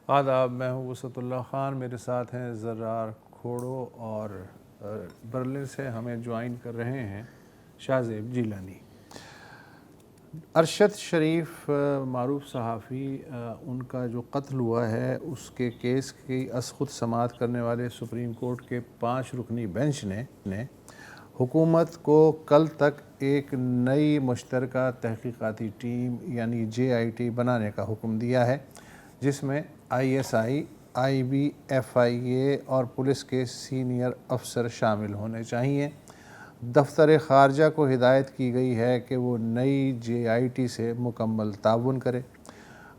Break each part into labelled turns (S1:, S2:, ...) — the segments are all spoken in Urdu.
S1: آداب، میں ہوں وسعت اللہ خان، میرے ساتھ ہیں زرار کھوڑو اور برلن سے ہمیں جوائن کر رہے ہیں شاہزیب جیلانی۔ ارشد شریف معروف صحافی، ان کا جو قتل ہوا ہے اس کے کیس کی از خود سماعت کرنے والے سپریم کورٹ کے 5 رکنی بینچ نے حکومت کو کل تک ایک نئی مشترکہ تحقیقاتی ٹیم یعنی JIT بنانے کا حکم دیا ہے، جس میں ISI، IB، FIA اور پولیس کے سینئر افسر شامل ہونے چاہئیں۔ دفتر خارجہ کو ہدایت کی گئی ہے کہ وہ نئی JIT سے مکمل تعاون کرے۔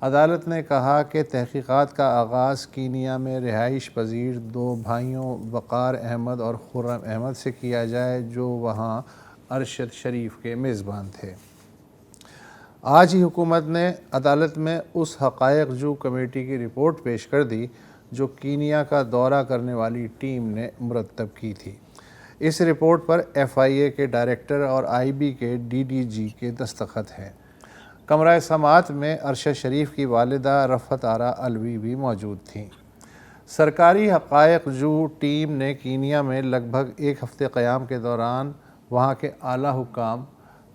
S1: عدالت نے کہا کہ تحقیقات کا آغاز کینیا میں رہائش پذیر 2 بھائیوں وقار احمد اور خرم احمد سے کیا جائے، جو وہاں ارشد شریف کے میزبان تھے۔ آج ہی حکومت نے عدالت میں اس حقائق جو کمیٹی کی رپورٹ پیش کر دی جو کینیا کا دورہ کرنے والی ٹیم نے مرتب کی تھی۔ اس رپورٹ پر FIA کے ڈائریکٹر اور IB کے DDG کے دستخط ہیں۔ کمرہ سماعت میں ارشد شریف کی والدہ رفعت آرا علوی بھی موجود تھیں۔ سرکاری حقائق جو ٹیم نے کینیا میں لگ بھگ 1 ہفتے قیام کے دوران وہاں کے اعلیٰ حکام،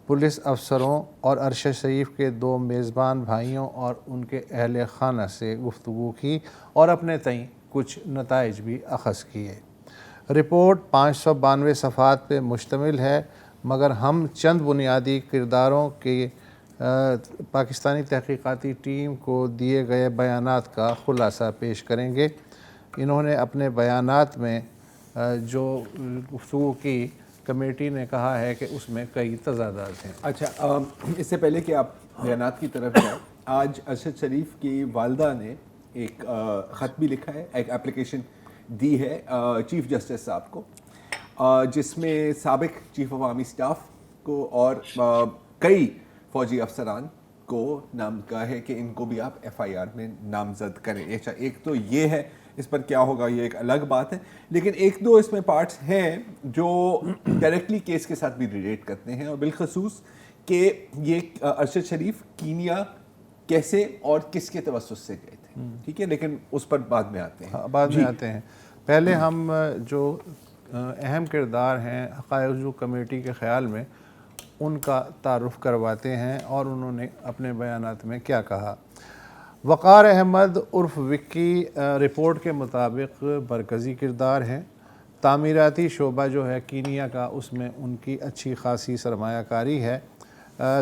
S1: پولیس افسروں اور ارشد شریف کے 2 میزبان بھائیوں اور ان کے اہل خانہ سے گفتگو کی اور اپنے تئیں کچھ نتائج بھی اخذ کیے۔ رپورٹ 592 صفحات پہ مشتمل ہے، مگر ہم چند بنیادی کرداروں کے پاکستانی تحقیقاتی ٹیم کو دیے گئے بیانات کا خلاصہ پیش کریں گے۔ انہوں نے اپنے بیانات میں جو گفتگو کی، کمیٹی نے کہا ہے کہ اس میں کئی تضادات ہیں۔
S2: اچھا، اس سے پہلے کہ آپ بیانات کی طرف جائیں، آج ارشد شریف کی والدہ نے ایک خط بھی لکھا ہے، ایک اپلیکیشن دی ہے چیف جسٹس صاحب کو، جس میں سابق چیف آف آرمی اسٹاف کو اور کئی فوجی افسران کو نام کا ہے کہ ان کو بھی آپ FIR میں نامزد کریں۔ ایک تو یہ ہے، اس پر کیا ہوگا یہ ایک الگ بات ہے، لیکن 1-2 اس میں پارٹس ہیں جو ڈائریکٹلی کیس کے ساتھ بھی ریلیٹ کرتے ہیں، اور بالخصوص کہ یہ ارشد شریف کینیا کیسے اور کس کے توسط سے گئے تھے، ٹھیک ہے، لیکن اس پر بعد میں آتے ہیں۔
S1: بعد میں آتے ہیں۔ پہلے ہم جو اہم کردار ہیں حقائق جو کمیٹی کے خیال میں، ان کا تعارف کرواتے ہیں اور انہوں نے اپنے بیانات میں کیا کہا۔ وقار احمد عرف وکی رپورٹ کے مطابق مرکزی کردار ہیں۔ تعمیراتی شعبہ جو ہے کینیا کا، اس میں ان کی اچھی خاصی سرمایہ کاری ہے۔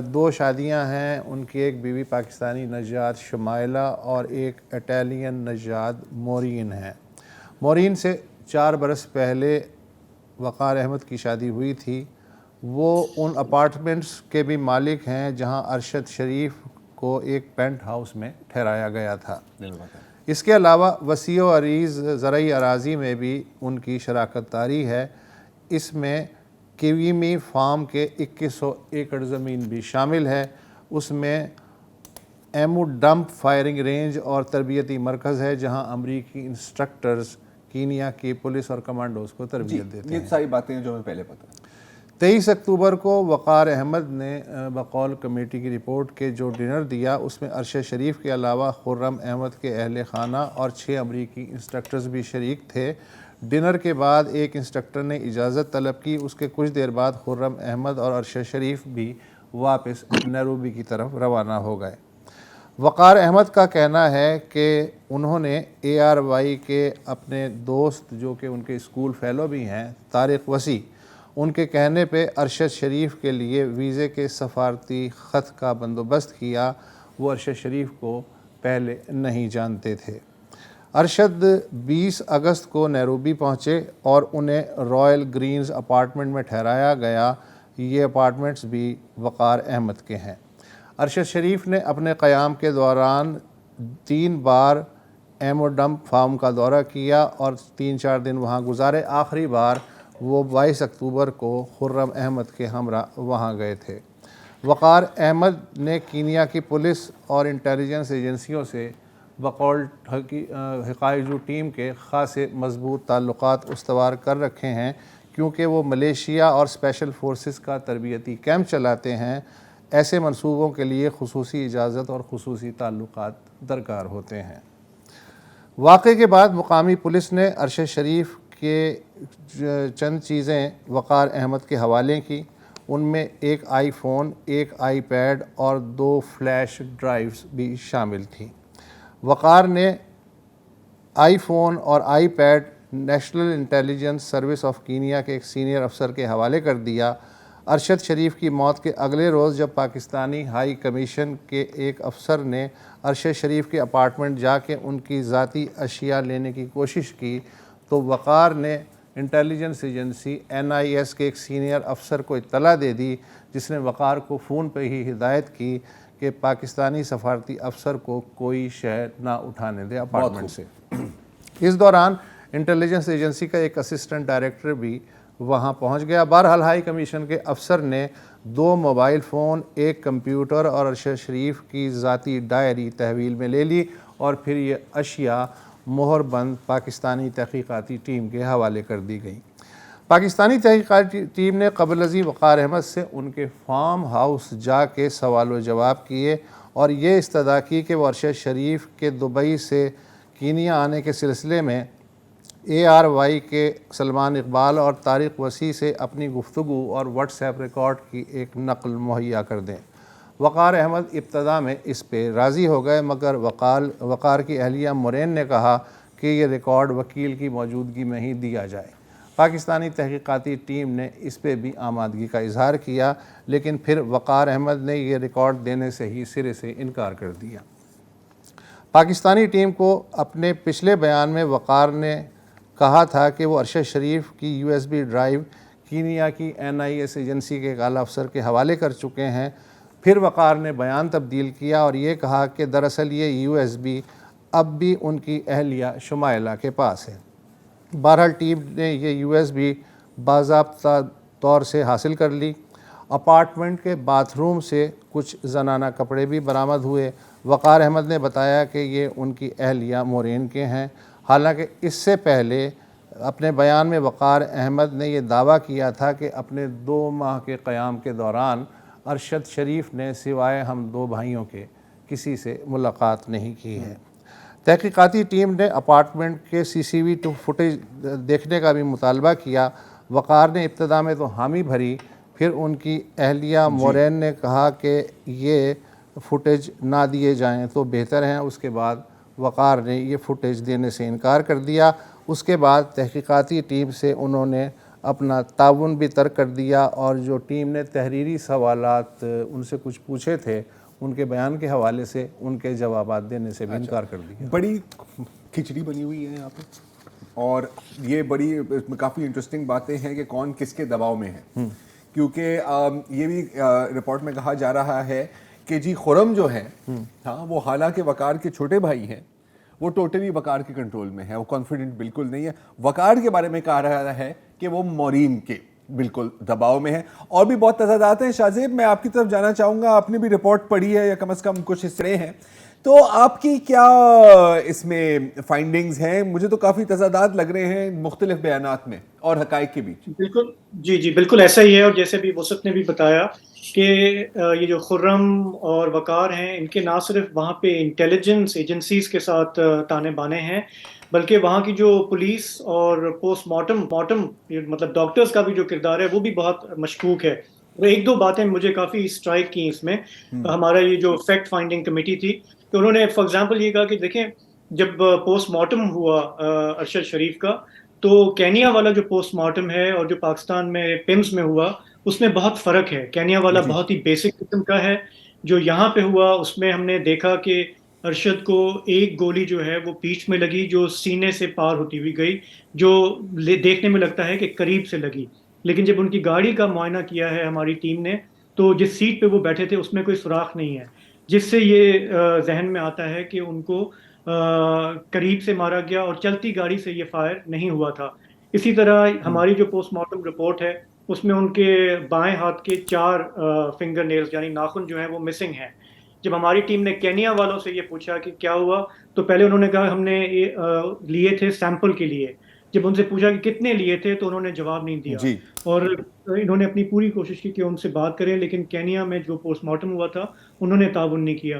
S1: 2 شادیاں ہیں، ان کی ایک بیوی پاکستانی نژاد شمائلہ اور ایک اٹالین نژاد مورین ہیں۔ مورین سے 4 برس پہلے وقار احمد کی شادی ہوئی تھی۔ وہ ان اپارٹمنٹس کے بھی مالک ہیں جہاں ارشد شریف کو ایک پینٹ ہاؤس میں ٹھہرایا گیا تھا۔ اس کے علاوہ وسیع و عریض زرعی اراضی میں بھی ان کی شراکت داری ہے۔ اس میں کیویمی فارم کے 2100 ایکڑ زمین بھی شامل ہے۔ اس میں ایمو ڈمپ فائرنگ رینج اور تربیتی مرکز ہے جہاں امریکی انسٹرکٹرز کینیا کی پولیس اور کمانڈوز کو تربیت دیتے ہیں۔
S2: یہ ساری باتیں ہیں جو ہمیں پہلے پتہ ہے۔
S1: 23 اکتوبر کو وقار احمد نے بقول کمیٹی کی رپورٹ کے جو ڈنر دیا، اس میں ارشد شریف کے علاوہ خرم احمد کے اہل خانہ اور 6 امریکی انسٹرکٹرز بھی شریک تھے۔ ڈنر کے بعد ایک انسٹرکٹر نے اجازت طلب کی۔ اس کے کچھ دیر بعد خرم احمد اور ارشد شریف بھی واپس نیروبی کی طرف روانہ ہو گئے۔ وقار احمد کا کہنا ہے کہ انہوں نے ARY کے اپنے دوست جو کہ ان کے اسکول فیلو بھی ہیں، طارق وسیع، ان کے کہنے پہ ارشد شریف کے لیے ویزے کے سفارتی خط کا بندوبست کیا۔ وہ ارشد شریف کو پہلے نہیں جانتے تھے۔ ارشد 20 اگست کو نیروبی پہنچے اور انہیں رائل گرینز اپارٹمنٹ میں ٹھہرایا گیا۔ یہ اپارٹمنٹس بھی وقار احمد کے ہیں۔ ارشد شریف نے اپنے قیام کے دوران 3 بار ایمو ڈمپ فارم کا دورہ کیا اور 3-4 دن وہاں گزارے۔ آخری بار وہ 22 اکتوبر کو خرم احمد کے ہمراہ وہاں گئے تھے۔ وقار احمد نے کینیا کی پولیس اور انٹیلیجنس ایجنسیوں سے بقول حقائق جو ٹیم کے خاصے مضبوط تعلقات استوار کر رکھے ہیں، کیونکہ وہ ملیشیا اور اسپیشل فورسز کا تربیتی کیمپ چلاتے ہیں۔ ایسے منصوبوں کے لیے خصوصی اجازت اور خصوصی تعلقات درکار ہوتے ہیں۔ واقعے کے بعد مقامی پولیس نے ارشد شریف کے چند چیزیں وقار احمد کے حوالے کی. ان میں ایک آئی فون، ایک آئی پیڈ اور 2 فلیش ڈرائیوز بھی شامل تھیں. وقار نے آئی فون اور iPad National Intelligence Service of Kenya کے ایک سینئر افسر کے حوالے کر دیا. ارشد شریف کی موت کے اگلے روز جب پاکستانی ہائی کمیشن کے ایک افسر نے ارشد شریف کے اپارٹمنٹ جا کے ان کی ذاتی اشیاء لینے کی کوشش کی تو وقار نے انٹیلیجنس ایجنسی NIS کے ایک سینئر افسر کو اطلاع دے دی، جس نے وقار کو فون پہ ہی ہدایت کی کہ پاکستانی سفارتی افسر کو کوئی شے نہ اٹھانے دے اپارٹمنٹ سے. اس دوران انٹیلیجنس ایجنسی کا ایک اسسٹنٹ ڈائریکٹر بھی وہاں پہنچ گیا. بہرحال ہائی کمیشن کے افسر نے 2 موبائل فون، ایک کمپیوٹر اور ارشد شریف کی ذاتی ڈائری تحویل میں لے لی اور پھر یہ اشیاء مہر بند پاکستانی تحقیقاتی ٹیم کے حوالے کر دی گئیں. پاکستانی تحقیقاتی ٹیم نے قبل ازیں وقار احمد سے ان کے فارم ہاؤس جا کے سوال و جواب کیے اور یہ استدعا کی کہ وہ ارشد شریف کے دبئی سے کینیا آنے کے سلسلے میں ARY کے سلمان اقبال اور طارق وسیع سے اپنی گفتگو اور واٹس ایپ ریکارڈ کی ایک نقل مہیا کر دیں. وقار احمد ابتدا میں اس پہ راضی ہو گئے، مگر وقار کی اہلیہ مورین نے کہا کہ یہ ریکارڈ وکیل کی موجودگی میں ہی دیا جائے. پاکستانی تحقیقاتی ٹیم نے اس پہ بھی آمادگی کا اظہار کیا، لیکن پھر وقار احمد نے یہ ریکارڈ دینے سے ہی سرے سے انکار کر دیا. پاکستانی ٹیم کو اپنے پچھلے بیان میں وقار نے کہا تھا کہ وہ ارشد شریف کی USB ڈرائیو کینیا کی NIS ایجنسی کے ایک اعلیٰ افسر کے حوالے کر چکے ہیں. پھر وقار نے بیان تبدیل کیا اور یہ کہا کہ دراصل یہ USB اب بھی ان کی اہلیہ شمائلہ کے پاس ہے. بہرحال ٹیم نے یہ USB باضابطہ طور سے حاصل کر لی. اپارٹمنٹ کے باتھ روم سے کچھ زنانہ کپڑے بھی برآمد ہوئے. وقار احمد نے بتایا کہ یہ ان کی اہلیہ مورین کے ہیں. حالانکہ اس سے پہلے اپنے بیان میں وقار احمد نے یہ دعویٰ کیا تھا کہ اپنے 2 ماہ کے قیام کے دوران ارشد شریف نے سوائے ہم 2 بھائیوں کے کسی سے ملاقات نہیں کی ہے. تحقیقاتی ٹیم نے اپارٹمنٹ کے CCTV فوٹیج دیکھنے کا بھی مطالبہ کیا. وقار نے ابتدا میں تو حامی بھری، پھر ان کی اہلیہ مورین نے کہا کہ یہ فوٹیج نہ دیے جائیں تو بہتر ہیں. اس کے بعد وقار نے یہ فوٹیج دینے سے انکار کر دیا. اس کے بعد تحقیقاتی ٹیم سے انہوں نے اپنا تعاون بھی ترک کر دیا اور جو ٹیم نے تحریری سوالات ان سے کچھ پوچھے تھے ان کے بیان کے حوالے سے ان کے جوابات دینے سے بھی انکار کر دیا.
S2: بڑی کھچڑی بنی ہوئی ہے یہاں پہ اور یہ بڑی کافی انٹرسٹنگ باتیں ہیں کہ کون کس کے دباؤ میں ہے، کیونکہ یہ بھی رپورٹ میں کہا جا رہا ہے کہ جی خرم جو ہے ہاں وہ حالانکہ وقار کے چھوٹے بھائی ہیں، وہ ٹوٹلی وقار کے کنٹرول میں ہے، وہ کانفیڈنٹ بالکل نہیں ہے. وقار کے بارے میں کہا رہا ہے کہ وہ مورین کے بالکل دباؤ میں ہے. اور بھی بہت تضادات ہیں. شاہ زیب، میں آپ کی طرف جانا چاہوں گا، آپ نے بھی رپورٹ پڑھی ہے یا کم از کم کچھ حصے ہیں، تو آپ کی کیا اس میں فائنڈنگز ہیں؟ مجھے تو کافی تضادات لگ رہے ہیں مختلف بیانات میں اور حقائق کے بیچ.
S3: بالکل جی بالکل ایسا ہی ہے. اور جیسے بھی وسط نے بھی بتایا کہ یہ جو خرم اور وقار ہیں، ان کے نہ صرف وہاں پہ انٹیلیجنس ایجنسیز کے ساتھ تانے بانے ہیں، بلکہ وہاں کی جو پولیس اور پوسٹ مارٹم مطلب ڈاکٹرز کا بھی جو کردار ہے وہ بھی بہت مشکوک ہے. اور 1-2 باتیں مجھے کافی اسٹرائک کی اس میں. ہمارا یہ جو فیکٹ فائنڈنگ کمیٹی تھی، تو انہوں نے فار ایگزامپل یہ کہا کہ دیکھیں جب پوسٹ مارٹم ہوا ارشد شریف کا، تو کینیا والا جو پوسٹ مارٹم ہے اور جو پاکستان میں پمز میں ہوا اس میں بہت فرق ہے. کینیا والا بہت ہی بیسک قسم کا ہے. جو یہاں پہ ہوا اس میں ہم نے دیکھا کہ ارشد کو ایک گولی جو ہے وہ پیٹھ میں لگی جو سینے سے پار ہوتی ہوئی گئی، جو دیکھنے میں لگتا ہے کہ قریب سے لگی. لیکن جب ان کی گاڑی کا معائنہ کیا ہے ہماری ٹیم نے، تو جس سیٹ پہ وہ بیٹھے تھے اس میں کوئی سوراخ نہیں ہے، جس سے یہ ذہن میں آتا ہے کہ ان کو قریب سے مارا گیا اور چلتی گاڑی سے یہ فائر نہیں ہوا تھا. اسی طرح ہماری جو پوسٹ مارٹم رپورٹ ہے اس میں ان کے بائیں ہاتھ کے 4 فنگر نیلز یعنی ناخن جو ہیں وہ مسنگ ہیں. جب ہماری ٹیم نے کینیا والوں سے یہ پوچھا کہ کیا ہوا، تو پہلے انہوں نے کہا ہم نے لیے تھے سیمپل کے لیے. جب ان سے پوچھا کہ کتنے لیے تھے تو انہوں نے جواب نہیں دیا. اور انہوں نے اپنی پوری کوشش کی کہ ان سے بات کریں، لیکن کینیا میں جو پوسٹ مارٹم ہوا تھا انہوں نے تعاون نہیں کیا.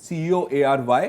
S2: CEO ARY,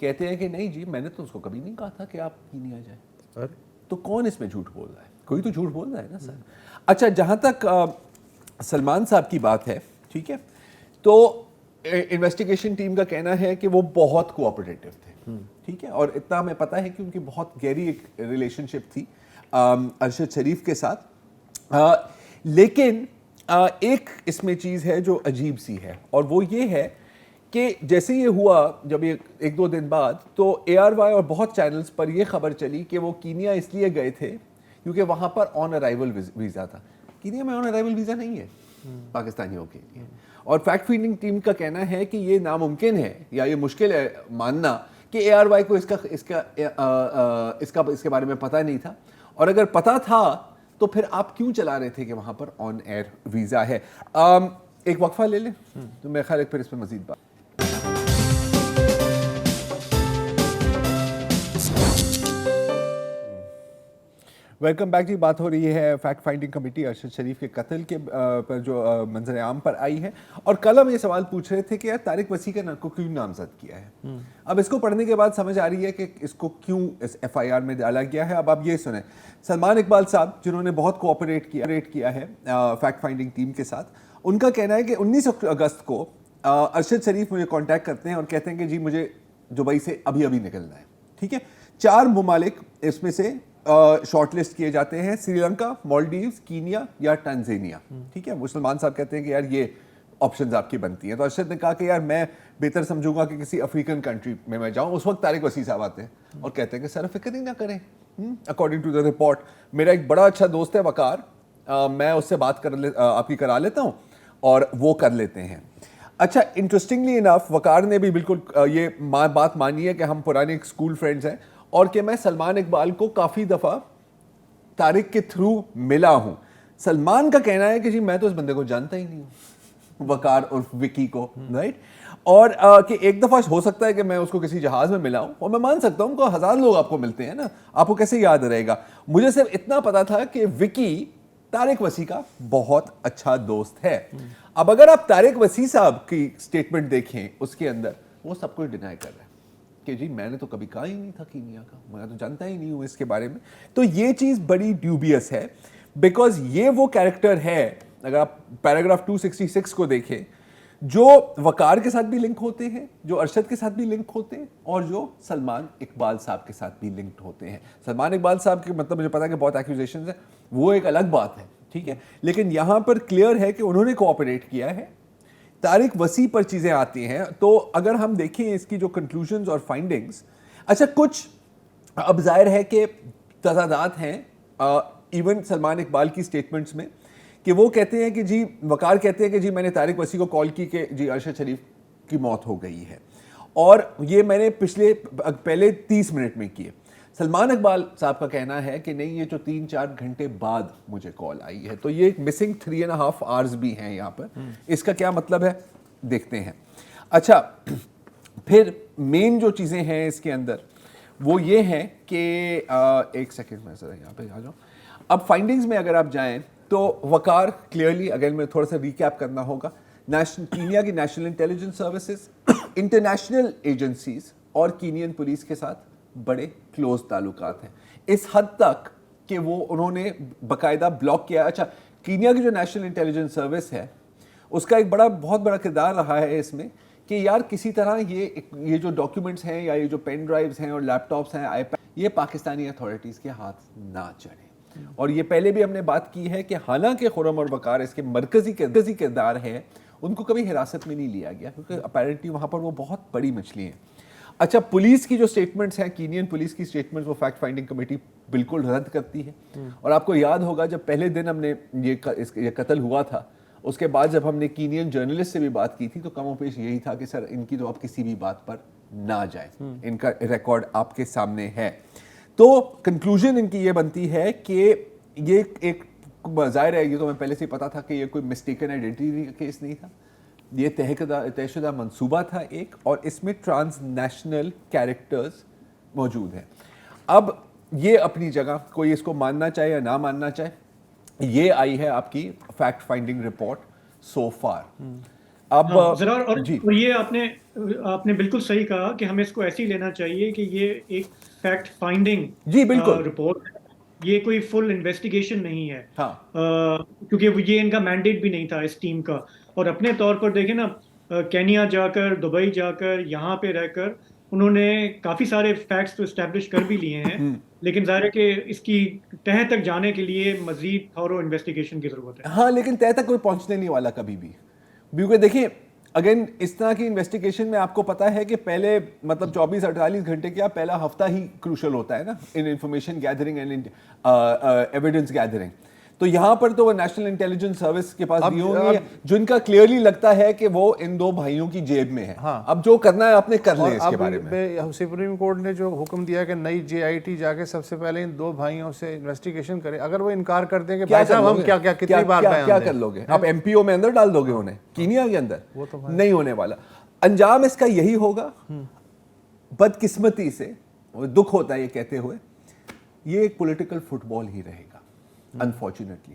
S2: کہتے ہیں کہ نہیں جی میں نے تو اس کو کبھی نہیں کہا تھا کہ آپ کینیا جائیں. تو کون اس میں جھوٹ بول رہا ہے؟ کوئی تو جھوٹ بول رہا ہے نا سر. اچھا جہاں تک سلمان صاحب کی بات ہے, ٹھیک ہے, تو انویسٹیگیشن ٹیم کا کہنا ہے کہ وہ بہت کوآپریٹیو تھے, ٹھیک ہے, اور اتنا ہمیں پتہ ہے کہ ان کی بہت گہری ایک ریلیشن شپ تھی ارشد شریف کے ساتھ. لیکن ایک اس میں چیز ہے جو عجیب سی ہے, اور وہ یہ ہے کہ جیسے یہ ہوا جب ایک دو دن بعد, تو اے آر وائی اور بہت چینلز پر یہ خبر چلی کہ وہ کینیا اس لیے گئے تھے کیونکہ وہاں پر آن ارائیول ویزا تھا. کینیا میں آن ارائیول ویزا نہیں ہے پاکستانیوں کے لیے, اور فیکٹ فائنڈنگ ٹیم کا کہنا ہے کہ یہ ناممکن ہے یا یہ مشکل ہے ماننا کہ اے آر وائی کو اس کے بارے میں پتہ نہیں تھا, اور اگر پتہ تھا تو پھر آپ کیوں چلا رہے تھے کہ وہاں پر آن ایئر ویزا ہے. ایک وقفہ لے لیں تو میرے خیال ہے پھر اس میں مزید بات. ویلکم بیک جی. بات ہو رہی ہے فیکٹ فائنڈنگ کمیٹی ارشد شریف کے قتل کے پر جو منظر عام پر آئی ہے, اور کل ہم یہ سوال پوچھ رہے تھے کہ یار طارق وسیع کو کیوں نامزد کیا ہے. اب اس کو پڑھنے کے بعد سمجھ آ رہی ہے کہ اس کو کیوں اس ایف آئی آر میں ڈالا گیا ہے. اب آپ یہ سنیں, سلمان اقبال صاحب جنہوں نے بہت کوآپریٹ کیا ہے فیکٹ فائنڈنگ ٹیم کے ساتھ, ان کا کہنا ہے کہ 19 اگست کو ارشد شریف مجھے کانٹیکٹ کرتے ہیں اور کہتے ہیں کہ جی مجھے دبئی سے ابھی نکلنا ہے, ٹھیک ہے. 4 ممالک اس میں سے شارٹ لسٹ کیے جاتے ہیں, سری لنکا, مالڈیوز, کینیا یا ٹنزانیہ, ٹھیک ہے. مسلمان صاحب کہتے ہیں کہ یار یہ آپشنز آپ کی بنتی ہیں. تو ارشد نے کہا کہ یار میں بہتر سمجھوں گا کہ کسی افریقن کنٹری میں جاؤں. اس وقت طارق وسیع صاحب آتے ہیں اور کہتے ہیں کہ سر فکر ہی نہ کریں, اکارڈنگ ٹو دا رپورٹ میرا ایک بڑا اچھا دوست ہے وقار, میں اس سے بات آپ کی کرا لیتا ہوں, اور وہ کر لیتے ہیں. اچھا انٹرسٹنگلی انف وقار نے بھی بالکل یہ بات مانی ہے کہ ہم پرانے اسکول فرینڈز ہیں, اور کہ میں سلمان اقبال کو کافی دفعہ طارق کے تھرو ملا ہوں. سلمان کا کہنا ہے کہ جی میں تو اس بندے کو جانتا ہی نہیں ہوں, وقار عرف وکی کو, رائٹ, اور کہ ایک دفعہ ہو سکتا ہے کہ میں اس کو کسی جہاز میں ملا ہوں, اور میں مان سکتا ہوں کہ 1000 لوگ آپ کو ملتے ہیں نا, آپ کو کیسے یاد رہے گا. مجھے صرف اتنا پتا تھا کہ وکی طارق وسیع کا بہت اچھا دوست ہے. اب اگر آپ طارق وسیع صاحب کی اسٹیٹمنٹ دیکھیں, اس کے اندر وہ سب کچھ ڈینائی کر رہے ہیں کہ جی میں نے تو کبھی کہا ہی نہیں تھا کینیا کا, میں تو جانتا ہی نہیں ہوں اس کے بارے میں. تو یہ چیز بڑی ڈیوبیس ہے, بیکاز یہ وہ کیریکٹر ہے, اگر آپ پیراگراف 266 کو دیکھیں, جو وقار کے ساتھ بھی لنک ہوتے ہیں, جو ارشد کے ساتھ بھی لنک ہوتے ہیں, اور جو سلمان اقبال صاحب کے ساتھ بھی لنکڈ ہوتے ہیں. سلمان اقبال صاحب کے مطلب مجھے پتا کہ بہت ایکوزیشنز ہیں, وہ ایک الگ بات ہے, ٹھیک ہے, لیکن یہاں پر کلیئر ہے کہ انہوں نے کوآپریٹ کیا ہے. طارق وسیع پر چیزیں آتی ہیں, تو اگر ہم دیکھیں اس کی جو کنکلوژنز اور فائنڈنگز, اچھا کچھ اب ظاہر ہے کہ تضادات ہیں ایون سلمان اقبال کی سٹیٹمنٹس میں, کہ وہ کہتے ہیں کہ جی وقار کہتے ہیں کہ جی میں نے طارق وسیع کو کال کی کہ جی ارشد شریف کی موت ہو گئی ہے, اور یہ میں نے پہلے 30 منٹ میں کیے. سلمان اقبال صاحب کا کہنا ہے کہ نہیں یہ جو 3-4 گھنٹے بعد مجھے کال آئی ہے. تو یہ مسنگ 3.5 آورز بھی ہیں یہاں پر. اس کا کیا مطلب ہے دیکھتے ہیں. اچھا پھر مین جو چیزیں ہیں اس کے اندر وہ یہ ہیں کہ ایک سیکنڈ میں ذرا یہاں پہ آ جاؤں. اب فائنڈنگز میں اگر آپ جائیں تو وقار کلیئرلی, اگر میں تھوڑا سا ریکیپ کرنا ہوگا, کینیا کی national intelligence services, international agencies اور کینین پولیس کے ساتھ بڑے کلوز تعلقات ہیں, اس حد تک کہ وہ انہوں نے باقاعدہ بلاک کیا. اچھا کینیا کی جو نیشنل انٹیلیجنس سروس ہے اس کا ایک بہت بڑا کردار رہا ہے اس میں کہ یار کسی طرح یہ جو ڈاکیومنٹس ہیں یا یہ جو پین ڈرائیوز ہیں اور لیپ ٹاپس ہیں, آئی پیڈ, یہ پاکستانی اتھارٹیز کے ہاتھ نہ چڑھیں. اور یہ پہلے بھی ہم نے بات کی ہے کہ حالانکہ خرم اور وقار اس کے مرکزی کردار ہیں, ان کو کبھی حراست میں نہیں لیا گیا کیونکہ اپیرنٹلی وہاں پر وہ بہت بڑی مچھلی ہیں. اچھا پولیس کی جو سٹیٹمنٹس ہیں, کینین پولیس کی سٹیٹمنٹس, وہ فیکٹ فائنڈنگ کمیٹی بالکل رد کرتی ہے. اور آپ کو یاد ہوگا جب پہلے دن ہم نے یہ قتل ہوا تھا, اس کے بعد جب ہم نے کینین جرنلسٹ سے بھی بات کی تھی تو کم و بیش یہی تھا کہ سر ان کی تو آپ کسی بھی بات پر نہ جائیں, ان کا ریکارڈ آپ کے سامنے ہے. تو کنکلوژن ان کی یہ بنتی ہے کہ یہ ایک ظاہر ہے, یہ تو میں پہلے سے پتا تھا کہ یہ کوئی مسٹیکن آئیڈینٹی کا کیس نہیں تھا, یہ طے شدہ منصوبہ تھا ایک, اور اس میں ٹرانس نیشنل کیریکٹرز موجود ہیں. اب یہ اپنی جگہ, کوئی اس کو ماننا چاہے یا نہ ماننا چاہے, یہ آئی ہے آپ کی fact finding report so for. اب
S3: ذرا اور
S2: جی
S3: یہ آپ نے آپ نے بالکل صحیح کہا کہ ہمیں اس کو ایسے ہی لینا چاہیے کہ یہ ایک فیکٹ فائنڈنگ
S2: جی بالکل
S3: رپورٹ ہے، یہ کوئی فل انویسٹیگیشن نہیں ہے،
S2: ہاں
S3: کیونکہ یہ ان کا مینڈیٹ بھی نہیں تھا اس ٹیم کا. اور اپنے طور پر دیکھیں نا، کینیا جا کر، دبئی جا کر، یہاں پہ رہ کر انہوں نے کافی سارے فیکٹس تو اسٹیبلش کر بھی لیے ہیں، لیکن ظاہر ہے کہ اس کی تہ تک جانے کے لیے مزید تھورو انویسٹیگیشن کی ضرورت ہے.
S2: ہاں لیکن طے تک کوئی پہنچنے نہیں والا کبھی بھی، کیونکہ دیکھیں اگین اس طرح کی انویسٹیگیشن میں آپ کو پتا ہے کہ پہلے مطلب 24-48 گھنٹے کیا پہلا ہفتہ ہی کروشل ہوتا ہے نا in information gathering and evidence gathering. تو یہاں پر تو وہ نیشنل انٹیلیجنس سروس کے پاس دی ہوں گی جن کا کلیئرلی لگتا ہے کہ وہ ان دو بھائیوں کی جیب میں ہے. اب جو کرنا ہے آپ نے کر لیں اس کے بارے میں.
S1: سپریم کورٹ نے جو حکم دیا کہ نئی JIT جا کے سب سے پہلے ان دو بھائیوں سے انویسٹیگیشن کرے، اگر وہ انکار کر دیں کہ بھائی صاحب ہم کیا کتنی بار
S2: کیا کر لو گے؟ آپ MPO میں اندر ڈال دو گے انہیں کینیا کے اندر؟ نہیں ہونے والا. انجام اس کا یہی ہوگا بدقسمتی سے، دکھ ہوتا ہے یہ کہتے ہوئے، یہ ایک پولیٹیکل فٹ بال ہی رہے گا انفارچونیٹلی.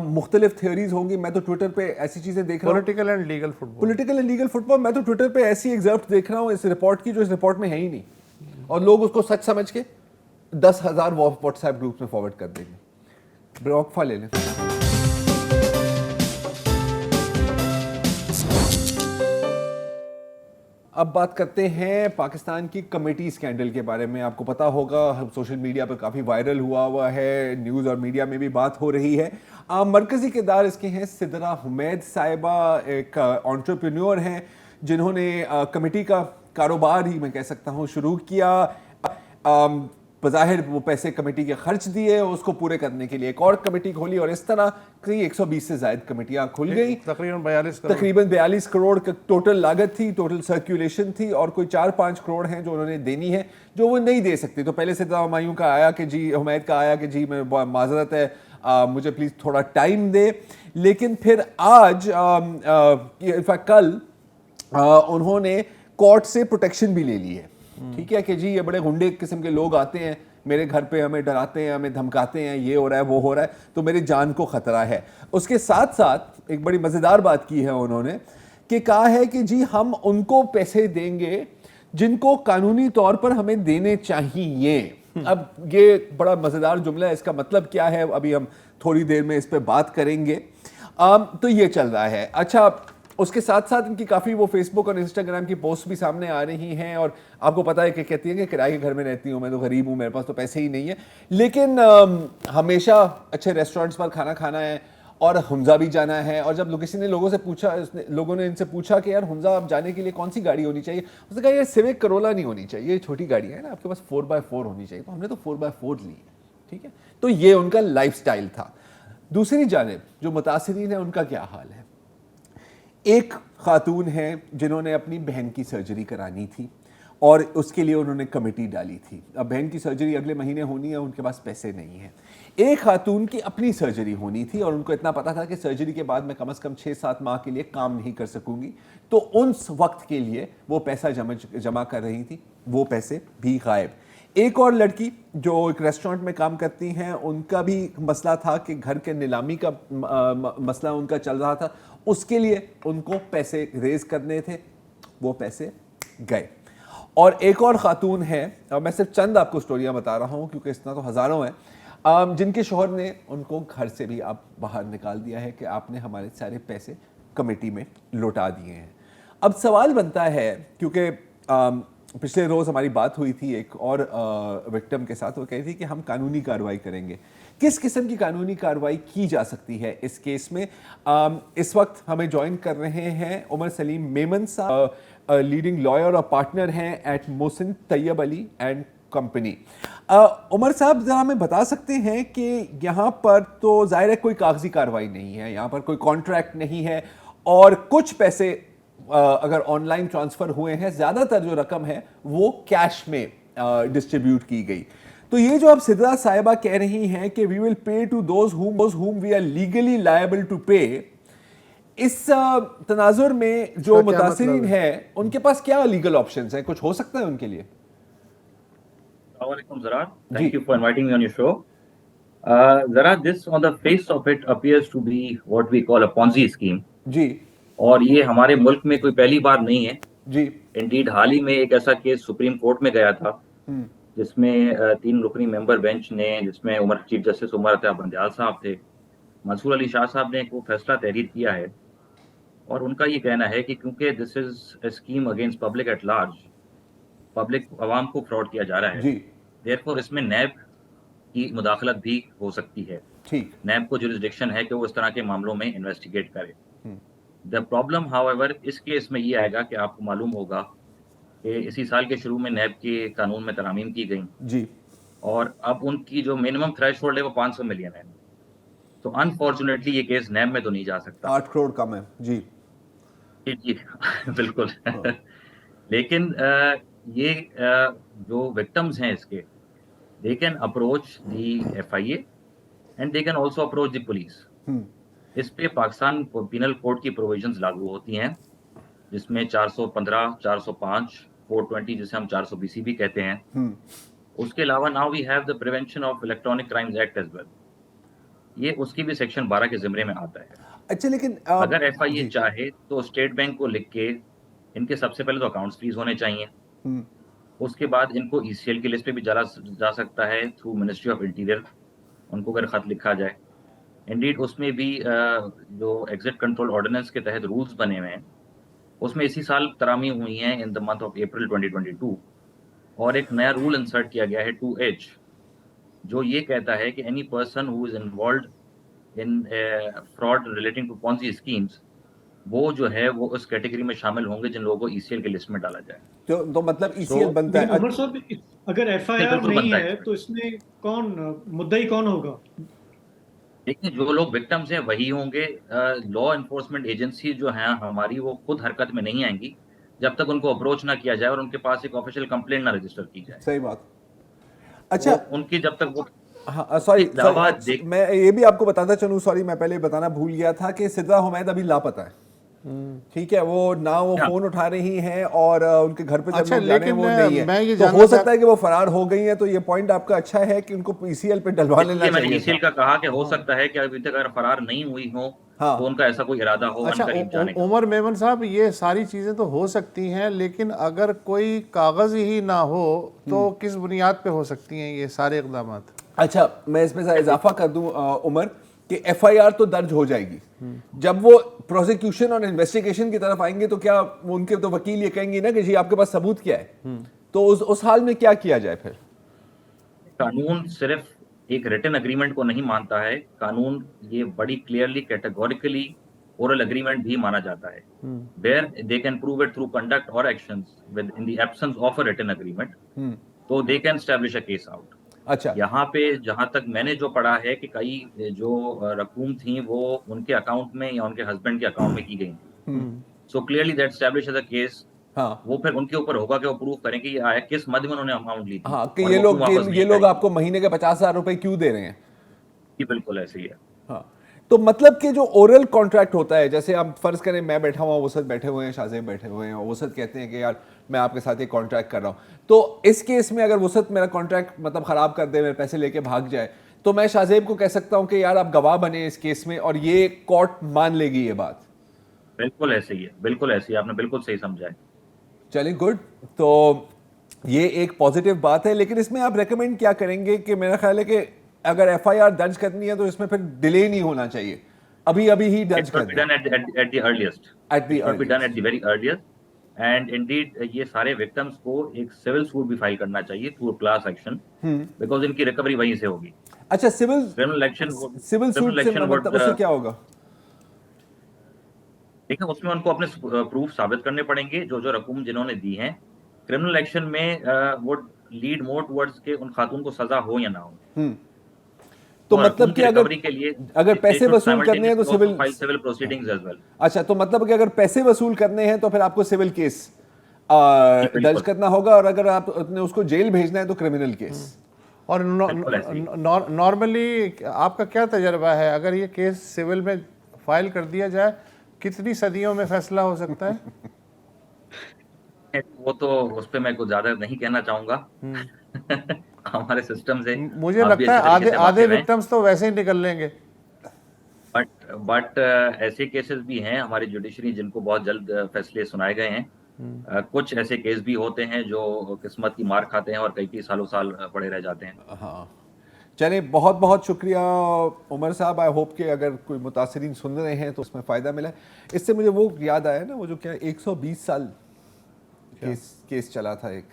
S2: مختلف تھیوریز ہوں گی. میں تو ٹویٹر پہ ایسی چیزیں دیکھ رہا ہوں،
S1: political and legal football.
S2: Political and legal football. میں تو ٹویٹر پہ ایسی ایگزرپٹ دیکھ رہا ہوں اس رپورٹ کی جو اس رپورٹ میں ہے ہی نہیں، اور لوگ اس کو سچ سمجھ کے 10,000 واٹس ایپ گروپس میں فارورڈ کر دیں گے. وقفہ لے لیں. اب بات کرتے ہیں پاکستان کی کمیٹی اسکینڈل کے بارے میں. آپ کو پتا ہوگا سوشل میڈیا پہ کافی وائرل ہوا ہے، نیوز اور میڈیا میں بھی بات ہو رہی ہے. مرکزی کردار اس کے ہیں سدرا حمید صاحبہ، ایک انٹرپرینیور ہیں جنہوں نے کمیٹی کا کاروبار ہی میں کہہ سکتا ہوں شروع کیا. بظاہر وہ پیسے کمیٹی کے خرچ دیے، اس کو پورے کرنے کے لیے ایک اور کمیٹی کھولی، اور اس طرح کئی 120 سے زائد کمیٹیاں کھل گئیں. تقریباً 42 کروڑ کا ٹوٹل لاگت تھی، ٹوٹل سرکولیشن تھی، اور کوئی 4-5 کروڑ ہیں جو انہوں نے دینی ہے جو وہ نہیں دے سکتے. تو پہلے سے ہمایوں کا آیا کہ جی، حمید کا آیا کہ جی میں معذرت ہے، مجھے پلیز تھوڑا ٹائم دے. لیکن پھر آج کل انہوں نے کورٹ سے پروٹیکشن بھی لے لی ہے. ٹھیک ہے کہ جی یہ بڑے غنڈے قسم کے لوگ آتے ہیں میرے گھر پہ، ہمیں ڈراتے ہیں، ہمیں دھمکاتے ہیں، یہ ہو رہا ہے وہ ہو رہا ہے، تو میری جان کو خطرہ ہے. اس کے ساتھ ساتھ ایک بڑی مزیدار بات کی ہے انہوں نے کہ کہا ہے کہ جی ہم ان کو پیسے دیں گے جن کو قانونی طور پر ہمیں دینے چاہیے. اب یہ بڑا مزیدار جملہ ہے، اس کا مطلب کیا ہے ابھی ہم تھوڑی دیر میں اس پہ بات کریں گے. تو یہ چل رہا ہے. اچھا، اس کے ساتھ ساتھ ان کی کافی وہ فیس بک اور انسٹاگرام کی پوسٹ بھی سامنے آ رہی ہیں، اور آپ کو پتا ہے کہ کہتی ہیں کہ کرائے کے گھر میں رہتی ہوں، میں تو غریب ہوں، میرے پاس تو پیسے ہی نہیں ہیں، لیکن ہمیشہ اچھے ریسٹورنٹس پر کھانا کھانا ہے اور حمزہ بھی جانا ہے. اور جب کسی نے لوگوں نے ان سے پوچھا کہ یار حمزہ آپ جانے کے لیے کون سی گاڑی ہونی چاہیے، اس نے کہا یہ سیوک کرولا نہیں ہونی چاہیے، یہ چھوٹی گاڑی ہے نا، آپ کے پاس 4x4 ہونی چاہیے. تو ہم نے تو 4x4 لی ہے. ٹھیک ہے، تو یہ ان کا لائف سٹائل تھا. دوسری جانب جو متاثرین ہیں ان کا کیا حال ہے؟ ایک خاتون ہیں جنہوں نے اپنی بہن کی سرجری کرانی تھی اور اس کے لیے انہوں نے کمیٹی ڈالی تھی. اب بہن کی سرجری اگلے مہینے ہونی ہے، ان کے پاس پیسے نہیں ہیں. ایک خاتون کی اپنی سرجری ہونی تھی اور ان کو اتنا پتا تھا کہ سرجری کے بعد میں کم از کم 6-7 ماہ کے لیے کام نہیں کر سکوں گی، تو اس وقت کے لیے وہ پیسہ جمع کر رہی تھی، وہ پیسے بھی غائب. ایک اور لڑکی جو ایک ریسٹورنٹ میں کام کرتی ہیں، ان کا بھی مسئلہ تھا کہ گھر کے نیلامی کا مسئلہ ان کا چل رہا تھا، اس کے لیے ان کو پیسے ریز کرنے تھے، وہ پیسے گئے. اور ایک اور خاتون ہے، اور میں صرف چند آپ کو سٹوریاں بتا رہا ہوں کیونکہ اس طرح تو ہزاروں ہیں، جن کے شوہر نے ان کو گھر سے بھی آپ باہر نکال دیا ہے کہ آپ نے ہمارے سارے پیسے کمیٹی میں لوٹا دیے ہیں. اب سوال بنتا ہے، کیونکہ پچھلے روز ہماری بات ہوئی تھی ایک اور وکٹم کے ساتھ، وہ کہی تھی کہ ہم قانونی کارروائی کریں گے. کس قسم کی قانونی کارروائی کی جا سکتی ہے اس کیس میں؟ اس وقت ہمیں جوائن کر رہے ہیں عمر سلیم میمن صاحب، لیڈنگ لائر اور پارٹنر ہیں at Mohsin Tayyab Ali and company. Umar صاحب ذرا ہمیں بتا سکتے ہیں کہ یہاں پر تو ظاہر ہے کوئی کاغذی کارروائی نہیں ہے، یہاں پر کوئی کانٹریکٹ نہیں ہے، اور کچھ پیسے اگر آن لائن ٹرانسفر ہوئے ہیں، زیادہ تر جو رقم ہے وہ کیش میں ڈسٹریبیوٹ کی گئی. تو یہ جو اب سدرا صاحبہ کہہ رہی ہیں کہ we will pay to those whom we are legally liable to pay, اس تناظر میں جو متاثرین ہیں ان کے پاس کیا لیگل آپشنز ہیں؟ کچھ ہو سکتا ہے ان کے لیے؟
S4: السلام علیکم زرا، thank you for inviting me on your show. Zara, this on the face of it appears to be what we call a Ponzi scheme.
S2: جی.
S4: اور یہ ہمارے ملک میں کوئی پہلی بار نہیں ہے.
S2: جی
S4: انڈیڈ حال ہی میں ایک ایسا کیس سپریم کورٹ میں گیا تھا جس میں 3 رکنی ممبر بینچ نے، جس میں چیف جسٹس عمر عطا بندیال صاحب تھے، منصور علی شاہ صاحب نے ایک وہ فیصلہ تحریر کیا ہے، اور ان کا یہ کہنا ہے کہ کیونکہ this is a scheme against public at large, public عوام کو فراڈ کیا جا رہا ہے،
S2: جی
S4: دیئرفور اس میں نیب کی مداخلت بھی ہو سکتی ہے.
S2: ٹھیک.
S4: نیب کو جورسڈکشن ہے کہ وہ اس طرح کے معاملوں میں انویسٹیگیٹ کرے. دا پرابلم ہاؤ ایور اس کیس میں یہ آئے گا کہ آپ کو معلوم ہوگا کہ اسی سال کے شروع میں نیب کے قانون میں ترامیم کی گئیں
S2: جی
S4: اور اب ان کی جو منیمم تھریش ہولڈ ہے وہ 500 ملین ہے. تو انفارچونیٹلی یہ کیس نیب میں تو نہیں جا سکتا.
S2: 8 کروڑ کم ہے. جی
S4: جی بالکل. لیکن یہ جو وکٹمز ہیں اس کے، they can approach the FIA and they can also approach the police. اس پہ پاکستان پینل کوڈ کی پروویژنز لاگو ہوتی ہیں، جس میں 415، 405، 420 جسے ہم 400 BC بھی کہتے ہیں. اس کے علاوہ now we have the Prevention of Electronic Crimes Act as well. یہ اس کی بھی سیکشن 12 کے زمرے میں آتا ہے.
S2: اچھا لیکن
S4: اگر FIA چاہے تو اسٹیٹ بینک کو لکھ کے ان کے سب سے پہلے تو اکاؤنٹس فریز ہونے چاہیے، اس کے بعد ان کو ECL کی لسٹ پہ بھی جا سکتا ہے تھرو منسٹری آف انٹیریئر، ان کو اگر خط لکھا جائے. انڈیڈ اس میں بھی جو ایگزٹ کنٹرول آرڈیننس کے تحت رولز بنے ہوئے ہیں، اس میں اسی سال ترامی ہوئی ہیں ان دا منتھ آف اپریل 2022، اور ایک نیا رول انسرٹ کیا گیا ہے 2H، جو یہ کہتا ہے کہ any person who is involved in fraud relating to Ponzi schemes, وہ جو ہے وہ اس کیٹیگری میں شامل ہوں گے جن لوگوں کو ECL کی لسٹ میں ڈالا جائے.
S2: تو مطلب ECL بنتا ہے.
S3: عمر صاحب اگر FIR نہیں ہے تو اس میں کون مدعی کون ہوگا؟
S4: دیکھیں جو لوگ وکٹمز ہیں وہی ہوں گے. لا انفورسمنٹ ایجنسی جو ہیں ہماری وہ خود حرکت میں نہیں آئیں گی جب تک ان کو اپروچ نہ کیا جائے اور ان کے پاس ایک آفیشیل کمپلینٹ نہ رجسٹر کی جائے.
S2: صحیح بات. اچھا
S4: ان کی جب تک وہ
S2: سوری میں یہ بھی آپ کو بتاتا چلوں، سوری میں پہلے بتانا بھول گیا تھا کہ سدرا حمید ابھی لاپتہ ہے. ٹھیک ہے، وہ نہ وہ فون اٹھا رہی ہیں اور ان کے گھر پہ جب لوگ جانے وہ نہیں ہے، تو ہو سکتا ہے کہ وہ فرار ہو گئی ہیں. تو یہ پوائنٹ آپ کا اچھا ہے کہ ان کو ECL پہ ڈلوا لینا چاہیے.
S4: میں نے ECL کا کہا کہ ہو سکتا ہے کہ ابھی تک اگر فرار نہیں ہوئی ہوں تو ان کا ایسا کوئی ارادہ ہو ان قریب جانے کا.
S1: عمر میمن صاحب یہ ساری چیزیں تو ہو سکتی ہیں، لیکن اگر کوئی کاغذ ہی نہ ہو تو کس بنیاد پہ ہو سکتی ہیں یہ سارے اقدامات؟
S2: اچھا میں اس میں اضافہ کر دوں عمر کہ FIR تو درج ہو جائے گی، جب وہ پروسیکیوشن اور انویسٹیگیشن کی طرف آئیں گے تو کیا ان کے تو وکیل یہ کہیں گے نا کہ جی آپ کے پاس ثبوت کیا ہے، تو اس حال میں کیا کیا جائے؟ پھر
S4: قانون صرف ایک ریٹن اگریمنٹ کو نہیں مانتا ہے، قانون یہ بڑی کلیئرلی کیٹیگوریکلی اورل اگریمنٹ بھی مانا جاتا ہے، where they can prove it through conduct or actions in the absence of a written agreement, تو they can establish a case out.
S2: اچھا
S4: یہاں پہ جہاں تک میں نے جو پڑھا ہے کہ کئی جو رقوم تھیں وہ ان کے اکاؤنٹ میں یا ان کے ہسبینڈ کے اکاؤنٹ میں کی گئی تھیں، so clearly that establish as a case. وہ پھر ان کے اوپر ہوگا کہ وہ پروف کریں کہ یہ آیا کس مد میں انہوں نے اماؤنٹ لی تھی.
S2: ہاں کہ یہ لوگ آپ کو مہینے کے 50,000 روپے کیوں دے رہے ہیں.
S4: جی بالکل ایسے ہی ہے.
S2: ہاں تو مطلب کہ جو اورل کانٹریکٹ ہوتا ہے، جیسے آپ فرض کریں میں بیٹھا ہوا ہوں، وسعت بیٹھے ہوئے ہیں، شاہ زیب بیٹھے ہوئے ہیں، وسعت کہتے ہیں کہ یار میں آپ کے ساتھ ایک کانٹریکٹ کر رہا ہوں، تو اس کیس میں اگر وسعت میرا کانٹریکٹ مطلب خراب کر دے، میرے پیسے لے کے بھاگ جائے، تو میں شاہ زیب کو کہہ سکتا ہوں کہ یار آپ گواہ بنے اس کیس میں اور یہ کورٹ مان لے گی یہ بات.
S4: بالکل ایسے ہی ہے، بالکل ایسے ہی، آپ نے بالکل صحیح سمجھا ہے.
S2: چلیے گڈ. تو یہ ایک پازیٹیو بات ہے، لیکن اس میں آپ ریکمینڈ کیا کریں گے؟ کہ میرا خیال ہے کہ اگر FIR درج کرنی ہے تو اس میں پھر ڈیلے نہیں ہونا چاہیے، ابھی ہی درج کر دیں.
S4: At the earliest. It should be done at the very earliest. And indeed یہ سارے وکٹمز کو ایک سول سوٹ بھی فائل کرنا چاہیے تھرو کلاس ایکشن، بیکاز ان کی ریکوری وہیں سے ہوگی.
S2: اچھا سول سوٹ سے مطلب اس سے کیا ہوگا؟
S4: دیکھیں اس میں ان کو اپنے پروف ثابت کرنے پڑیں گے، جو رقوم جنہوں نے دی ہیں. کرمنل ایکشن میں وہ لیڈ مور ٹورڈز کہ ان خاتون کو سزا ہو یا نہ ہو.
S2: تو مطلب کہ اگر پیسے وصول کرنے ہیں تو سول
S4: پروسیڈنگز ایز ویل.
S2: اچھا تو مطلب کہ اگر پیسے وصول کرنے ہیں تو پھر آپ کو سول کیس درج کرنا ہوگا، اور اگر آپ نے اس کو جیل بھیجنا ہے تو کرمنل کیس.
S1: اور نارملی آپ کا کیا تجربہ ہے، اگر یہ کیس سول میں فائل کر دیا جائے کتنی صدیوں میں فیصلہ ہو سکتا ہے؟
S4: وہ تو اس پہ میں کچھ زیادہ نہیں کہنا چاہوں گا. ہمارے سسٹم سے
S1: مجھے لگتا ہے آدھے وکٹمز تو ویسے ہی نکل لیں گے.
S4: بٹ ایسے کیسز بھی ہیں ہماری جوڈیشری جن کو بہت جلد فیصلے سنائے گئے ہیں. کچھ ایسے کیس بھی ہوتے ہیں جو قسمت کی مار کھاتے ہیں اور کئی سالوں سال پڑے رہ جاتے ہیں.
S2: ہاں چلیں بہت بہت شکریہ عمر صاحب. آئی ہوپ کہ اگر کوئی متاثرین سن رہے ہیں تو اس میں فائدہ ملا. اس سے مجھے وہ یاد آیا نا, وہ جو کیا 120 سال کیس چلا تھا ایک,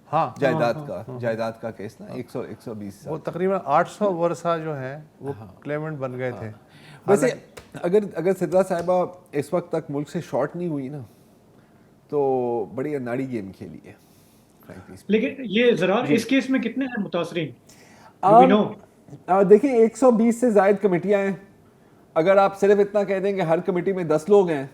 S1: ہاں
S2: جائیداد کا کیس نا, 120 سال,
S1: وہ تقریباً 800 ورثہ جو ہیں وہ کلیمنٹ بن گئے تھے.
S2: ویسے اگر سدرا صاحبہ اس وقت تک ملک سے شارٹ نہیں ہوئی نا تو بڑی اناڑی گیم کھیلی ہے.
S3: لیکن یہ زرار اس کیس میں کتنے ہیں متاثرین؟
S2: دیکھیں 120 سے زائد کمیٹیاں ہیں. اگر آپ صرف اتنا کہہ دیں کہ ہر کمیٹی میں 10 لوگ ہیں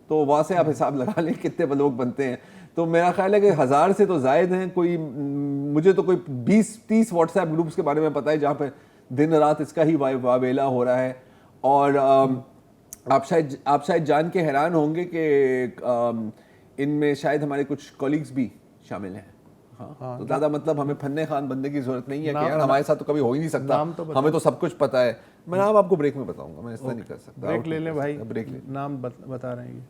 S2: تو وہاں سے آپ حساب لگا لیں کتنے لوگ بنتے ہیں. تو میرا خیال ہے کہ 1000 سے تو زائد ہیں. کوئی مجھے تو کوئی 20-30 واٹس ایپ گروپس کے بارے میں پتہ ہے جہاں پہ دن رات اس کا ہی واویلا ہو رہا ہے. اور آپ شاید جان کے حیران ہوں گے کہ ان میں شاید ہمارے کچھ کولیگز بھی شامل ہیں. ہاں تو زیادہ مطلب ہمیں فن خان بننے کی ضرورت نہیں ہے کہ یار ہمارے ساتھ تو کبھی ہو ہی نہیں سکتا, ہمیں تو سب کچھ پتہ ہے. میں نام آپ کو بریک میں بتاؤں گا, میں اس طرح نہیں کر سکتا.
S1: بریک لے لیں بھائی,
S2: بریک لیں,
S1: نام بتا رہے ہیں.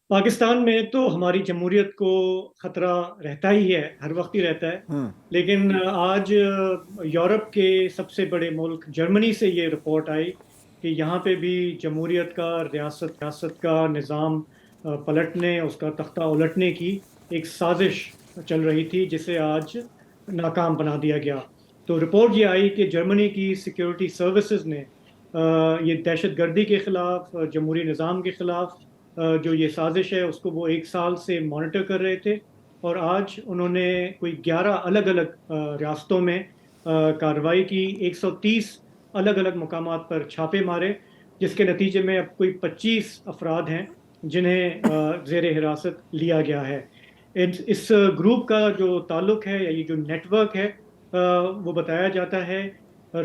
S3: پاکستان میں تو ہماری جمہوریت کو خطرہ رہتا ہی ہے, ہر وقت ہی رہتا ہے. لیکن آج یورپ کے سب سے بڑے ملک جرمنی سے یہ رپورٹ آئی کہ یہاں پہ بھی جمہوریت کا, ریاست کا نظام پلٹنے, اس کا تختہ الٹنے کی ایک سازش چل رہی تھی جسے آج ناکام بنا دیا گیا. تو رپورٹ یہ آئی کہ جرمنی کی سیکیورٹی سروسز نے یہ دہشت گردی کے خلاف, جمہوری نظام کے خلاف جو یہ سازش ہے اس کو وہ 1 سال سے مانیٹر کر رہے تھے. اور آج انہوں نے کوئی 11 الگ الگ ریاستوں میں کارروائی کی, 130 الگ الگ مقامات پر چھاپے مارے, جس کے نتیجے میں اب کوئی 25 افراد ہیں جنہیں زیر حراست لیا گیا ہے. اس گروپ کا جو تعلق ہے یا یہ جو نیٹ ورک ہے وہ بتایا جاتا ہے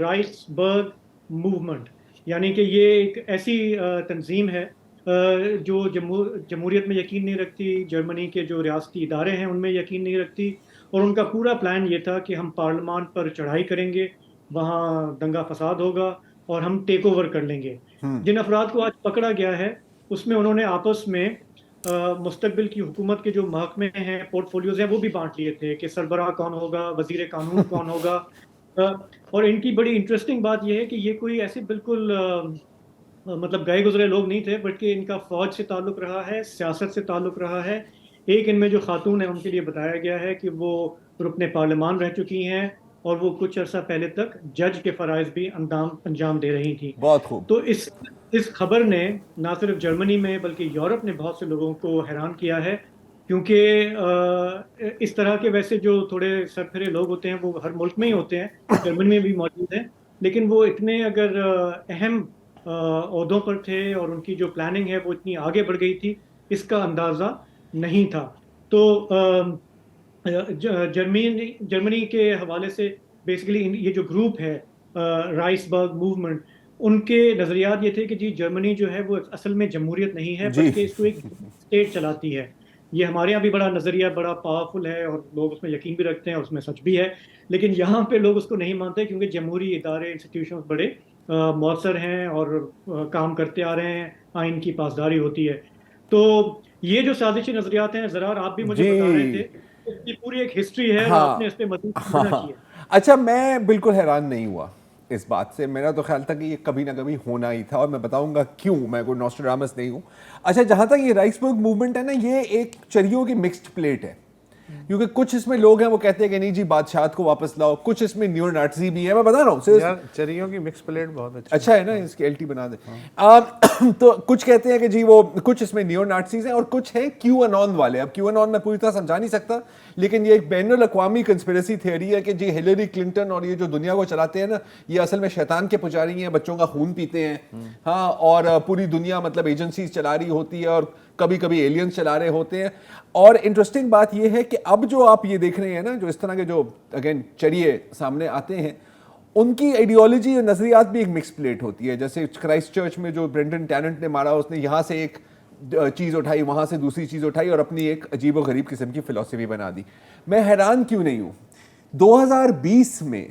S3: رائس برگ موومنٹ, یعنی کہ یہ ایک ایسی تنظیم ہے جو جمہوریت میں یقین نہیں رکھتی, جرمنی کے جو ریاستی ادارے ہیں ان میں یقین نہیں رکھتی, اور ان کا پورا پلان یہ تھا کہ ہم پارلیمان پر چڑھائی کریں گے, وہاں دنگا فساد ہوگا اور ہم ٹیک اوور کر لیں گے. جن افراد کو آج پکڑا گیا ہے اس میں انہوں نے آپس میں مستقبل کی حکومت کے جو محکمے ہیں, پورٹ فولیوز ہیں, وہ بھی بانٹ لیے تھے کہ سربراہ کون ہوگا, وزیر قانون کون ہوگا. اور ان کی بڑی انٹرسٹنگ بات یہ ہے کہ یہ کوئی ایسے بالکل مطلب گئے گزرے لوگ نہیں تھے, بلکہ ان کا فوج سے تعلق رہا ہے, سیاست سے تعلق رہا ہے. ایک ان میں جو خاتون ہے ان کے لیے بتایا گیا ہے کہ وہ رکن پارلیمان رہ چکی ہیں اور وہ کچھ عرصہ پہلے تک جج کے فرائض بھی انجام دے رہی تھیں.
S2: بہت خوب.
S3: تو اس خبر نے نہ صرف جرمنی میں بلکہ یورپ نے بہت سے لوگوں کو حیران کیا ہے, کیونکہ اس طرح کے ویسے جو تھوڑے سرپھرے لوگ ہوتے ہیں وہ ہر ملک میں ہی ہوتے ہیں, جرمنی میں بھی موجود ہیں, لیکن وہ اتنے اگر اہم عہدوں پر تھے اور ان کی جو پلاننگ ہے وہ اتنی آگے بڑھ گئی تھی, اس کا اندازہ نہیں تھا. تو جرمنی کے حوالے سے بیسیکلی یہ جو گروپ ہے رائس برگ موومنٹ, ان کے نظریات یہ تھے کہ جی جرمنی جو ہے وہ اصل میں جمہوریت نہیں ہے بلکہ اس کو ایک اسٹیٹ چلاتی ہے. یہ ہمارے یہاں بھی بڑا نظریہ بڑا پاورفل ہے اور لوگ اس میں یقین بھی رکھتے ہیں, اس میں سچ بھی ہے, لیکن یہاں پہ لوگ اس کو نہیں مانتے کیونکہ جمہوری ادارے انسٹیٹیوشن بڑے مؤثر ہیں اور کام کرتے آ رہے ہیں, آئین کی پاسداری ہوتی ہے. تو یہ جو سازشی نظریات ہیں, ذرا آپ بھی مجھے بتا رہے تھے, اس کی پوری ایک ہسٹری ہے, آپ نے اس پہ مزید سمجھنا چاہیے.
S2: اچھا, میں بالکل حیران نہیں ہوا اس بات سے, میرا تو خیال تھا کہ یہ کبھی نہ کبھی ہونا ہی تھا, اور میں بتاؤں گا کیوں, میں کوئی نوسٹرڈامس نہیں ہوں. اچھا, جہاں تک یہ رائس برگ موومنٹ ہے نا, یہ ایک چریوں کی مکسڈ پلیٹ ہے, کیونکہ کچھ اس میں لوگ ہیں وہ کہتے ہیں کہ نہیں جی بادشاہت کو واپس لاؤ, کچھ اس میں نیو نازی بھی ہے. میں بتا رہا ہوں
S1: چریوں کی مکس پلیٹ بہت
S2: اچھا ہے نا, اس کی الٹی بنا دیں. تو کچھ کہتے ہیں کہ جی وہ کچھ اس میں نیو نازیز ہیں, اور کچھ ہیں کیو انون والے. اب کیو انون میں پوری طرح سمجھا نہیں سکتا, لیکن یہ ایک بین الاقوامی کنسپریسی تھیوری ہے کہ جی ہلیری کلنٹن اور یہ جو دنیا کو چلاتے ہیں نا, یہ اصل میں شیطان کے پجاری ہیں, بچوں کا خون پیتے ہیں, ہاں, اور پوری دنیا مطلب ایجنسیز چلا رہی ہوتی ہے اور کبھی کبھی ایلینز چلا رہے ہوتے ہیں. اور انٹرسٹنگ بات یہ ہے کہ اب جو آپ یہ دیکھ رہے ہیں نا, جو اس طرح کے جو اگین چریے سامنے آتے ہیں, ان کی آئیڈیالوجی اور نظریات بھی ایک مکس پلیٹ ہوتی ہے. جیسے کرائسٹ چرچ میں جو برینڈن ٹیننٹ نے مارا, اس نے یہاں سے ایک چیز اٹھائی, وہاں سے دوسری چیز اٹھائی, اور اپنی ایک عجیب و غریب قسم کی فلسفی بنا دی. میں حیران کیوں نہیں ہوں, 2020 میں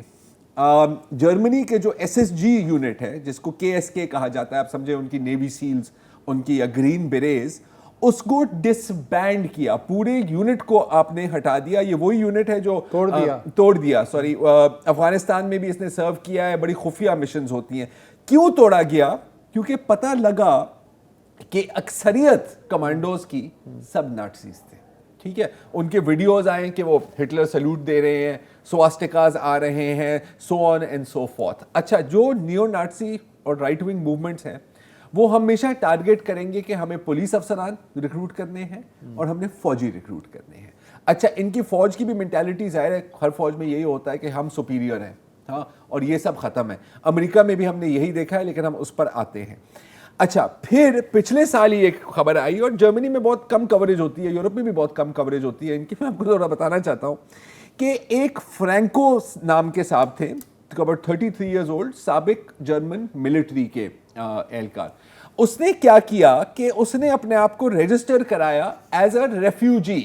S2: جرمنی کے جو ایس ایس جی یونٹ ہے جس کو کے ایس کے کہا جاتا ہے, آپ سمجھے, ان کی نیوی سیلز, ان کی یا گرین بیریز, اس کو ڈس بینڈ کیا, پورے یونٹ کو آپ نے ہٹا دیا. یہ وہی یونٹ ہے جو توڑ دیا سوری افغانستان میں بھی اس نے سرو کیا ہے, بڑی خفیہ مشنز ہوتی ہیں. کیوں توڑا گیا؟ کیونکہ پتہ لگا کہ اکثریت کمانڈوز کی سب نازیز تھے. ٹھیک ہے, ان کے ویڈیوز آئیں کہ وہ ہٹلر سیلوٹ دے رہے ہیں, سواسٹکاز آ رہے ہیں, سو آن اینڈ سو فورتھ. اچھا, جو نیو نازی اور رائٹ ونگ موومنٹس ہیں وہ ہمیشہ ٹارگیٹ کریں گے کہ ہمیں پولیس افسران ریکروٹ کرنے ہیں اور ہم نے فوجی ریکروٹ کرنے ہیں. اچھا, ان کی فوج کی بھی مینٹیلٹی ظاہر ہے, ہر فوج میں یہی ہوتا ہے کہ ہم سپیریئر ہیں, ہاں, اور یہ سب ختم ہے. امریکہ میں بھی ہم نے یہی دیکھا ہے, لیکن ہم اس پر آتے ہیں. اچھا, پھر پچھلے سال ہی ایک خبر آئی, اور جرمنی میں بہت کم کوریج ہوتی ہے, یورپ میں بھی بہت کم کوریج ہوتی ہے ان کی, میں آپ کو تھوڑا بتانا چاہتا ہوں کہ ایک فرینکو نام کے صاحب تھے, about 33 years old, سابق جرمن ملٹری کے اہلکار. اس نے کیا کیا کہ اس نے اپنے آپ کو رجسٹر کرایا ایز اے ریفیوجی,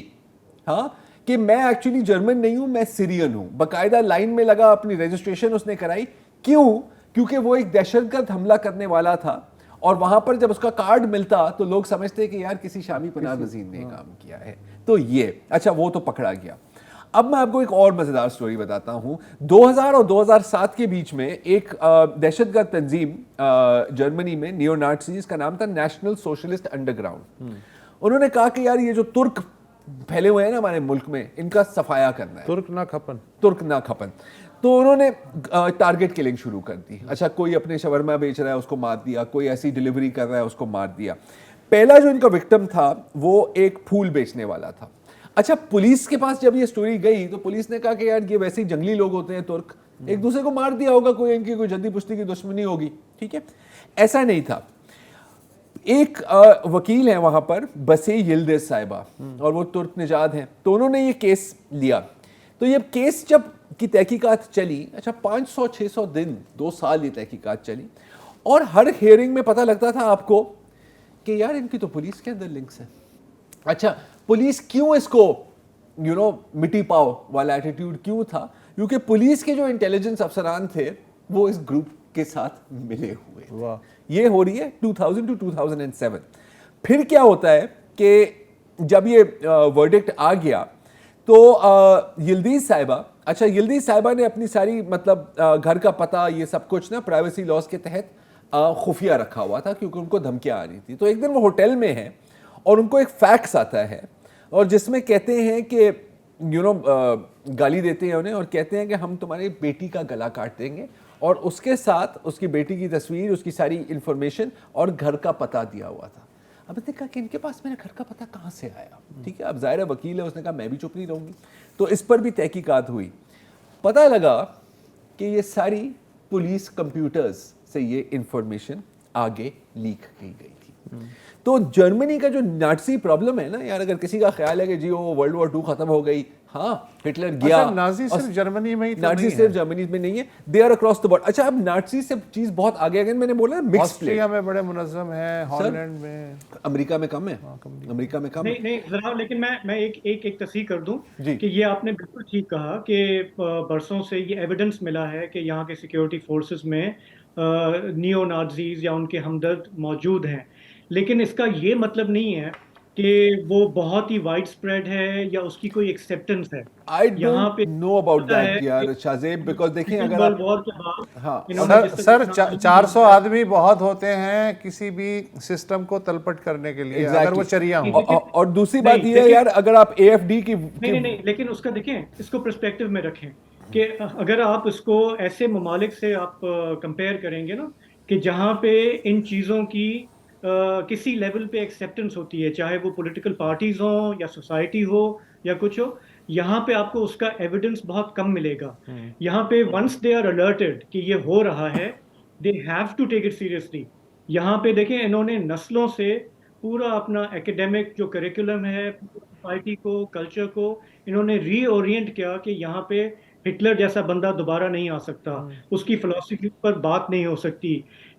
S2: ہاں, کہ میں ایکچولی جرمن نہیں ہوں, میں سیرین ہوں. باقاعدہ لائن میں لگا, اپنی رجسٹریشن اس نے کرائی. کیوں؟ کیونکہ وہ ایک دہشت گرد حملہ کرنے والا تھا, اور وہاں پر جب اس کا کارڈ ملتا تو لوگ سمجھتے کہ یار کسی شامی پناہ گزین نے کام کیا ہے. تو یہ اچھا, وہ تو پکڑا گیا. اب میں آپ کو ایک اور مزیدار سٹوری بتاتا ہوں. 2000 اور 2007 کے بیچ میں ایک دہشت گرد تنظیم جرمنی میں, نیو نازیز, کا نام تھا نیشنل سوشلسٹ انڈر گراؤنڈ. انہوں نے کہا کہ یار یہ جو ترک پھیلے ہوئے ہیں نا ہمارے ملک میں, ان کا صفایا کرنا ہے, ترک نہ کھپن. تو انہوں نے ٹارگٹ کلنگ شروع کر دی. اچھا, کوئی اپنے شاورما بیچ رہا ہے اس کو مار دیا, کوئی ایسی ڈیلیوری کر رہا ہے اس کو مار دیا. پہلا جو ان کا وکٹم تھا وہ ایک پھول بیچنے والا تھا. اچھا, پولیس کے پاس جب یہ سٹوری گئی تو پولیس نے کہا کہ یار یہ ویسے ہی جنگلی لوگ ہوتے ہیں ترک, ایک دوسرے کو مار دیا ہوگا, کوئی ان کی کوئی جدی پشتی کی دشمنی ہوگی. ٹھیک ہے, ایسا نہیں تھا. ایک وکیل ہیں وہاں پر, بسی یلدز صاحبہ, اور وہ ترک نژاد ہیں. تو انہوں نے یہ کیس لیا. تو یہ کیس جب کی تحقیقات چلی, اچھا 500-600 دن, 2 سال یہ تحقیقات چلی, اور ہر ہیئرنگ میں پتہ لگتا تھا آپ کو کہ یار ان کی تو پولیس کے اندر لنکس ہیں. اچھا, پولیس کیوں اس کو مٹی پاؤ والا ایٹیٹیوڈ کیوں تھا؟ کیونکہ پولیس کے جو انٹیلیجنس افسران تھے وہ اس گروپ کے ساتھ ملے ہوئے. یہ ہو رہی ہے 2000 to 2007. پھر کیا ہوتا ہے کہ جب یہ ورڈکٹ آ گیا تو یلدیز صاحبہ, اچھا یلدیز صاحبہ نے اپنی ساری مطلب گھر کا پتہ یہ سب کچھ نا پرائیویسی لاز کے تحت خفیہ رکھا ہوا تھا, کیونکہ ان کو دھمکیاں آ رہی تھی. تو ایک دن وہ ہوٹل میں ہیں اور ان کو ایک فیکس آتا ہے, اور جس میں کہتے ہیں کہ گالی دیتے ہیں انہیں, اور کہتے ہیں کہ ہم تمہاری بیٹی کا گلا کاٹ دیں گے, اور اس کے ساتھ اس کی بیٹی کی تصویر, اس کی ساری انفارمیشن اور گھر کا پتہ دیا ہوا تھا. اب نے کہا کہ ان کے پاس میرا گھر کا پتہ کہاں سے آیا؟ ٹھیک ہے, اب ظاہر ہے وکیل ہے, اس نے کہا میں بھی چپ نہیں رہوں گی. تو اس پر بھی تحقیقات ہوئی. پتہ لگا کہ یہ ساری پولیس کمپیوٹرز سے یہ انفارمیشن آگے لیک کی گئی تھی. تو جرمنی کا جو نازی پرابلم ہے نا یار, اگر کسی کا خیال ہے کہ جی وہ ورلڈ وار 2 ختم ہو گئی, ہاں ہٹلر گیا,
S1: نازی صرف جرمنی میں ہی,
S2: نازی صرف جرمنی میں نہیں ہے, they are across the board. اچھا, اب نازی سے چیز بہت آگے گئی, میں نے بولا مکس
S1: آسٹریا میں بڑے منظم ہیں, ہالینڈ میں,
S2: امریکہ میں کم ہے, امریکہ میں کم ہے.
S3: نہیں ذرا, لیکن میں ایک تصحیح کر دوں کہ یہ آپ نے بالکل ٹھیک کہا کہ برسوں سے یہ ایویڈنس ملا ہے کہ یہاں کے سیکیورٹی فورسز میں نیو نازیز یا ان کے ہمدرد موجود ہیں, لیکن اس کا یہ مطلب نہیں ہے کہ وہ بہت ہی وائڈ اسپریڈ ہے یا اس کی کوئی ایکسیپٹنس ہے.
S2: I don't know about that یار شاہزیب, because دیکھیں اگر
S3: ورلڈ وار کے بعد
S2: ہاں
S1: سر 400 آدمی بہت ہوتے ہیں کسی بھی سسٹم کو تلپٹ کرنے کے لیے, اگر وہ چریا ہوں.
S2: اور دوسری بات یہ ہے یار, اگر آپ اے ایف ڈی کی
S3: نہیں, لیکن اس کا دیکھیں, اس کو پرسپیکٹو میں رکھیں کہ اگر آپ اس کو ایسے ممالک سے آپ کمپیئر کریں گے نا کہ جہاں پہ ان چیزوں کی کسی لیول پہ ایکسیپٹنس ہوتی ہے, چاہے وہ پولیٹیکل پارٹیز ہوں یا سوسائٹی ہو یا کچھ ہو, یہاں پہ آپ کو اس کا ایویڈنس بہت کم ملے گا. یہاں پہ ونس دے آر الرٹڈ کہ یہ ہو رہا ہے, they have to take it seriously. یہاں پہ دیکھیں, انہوں نے نسلوں سے پورا اپنا ایکیڈیمک جو کریکولم ہے, سوسائٹی کو, کلچر کو انہوں نے ری اورینٹ کیا کہ یہاں پہ ہٹلر جیسا بندہ دوبارہ نہیں آ سکتا, اس کی فلسفی پر بات نہیں ہو سکتی.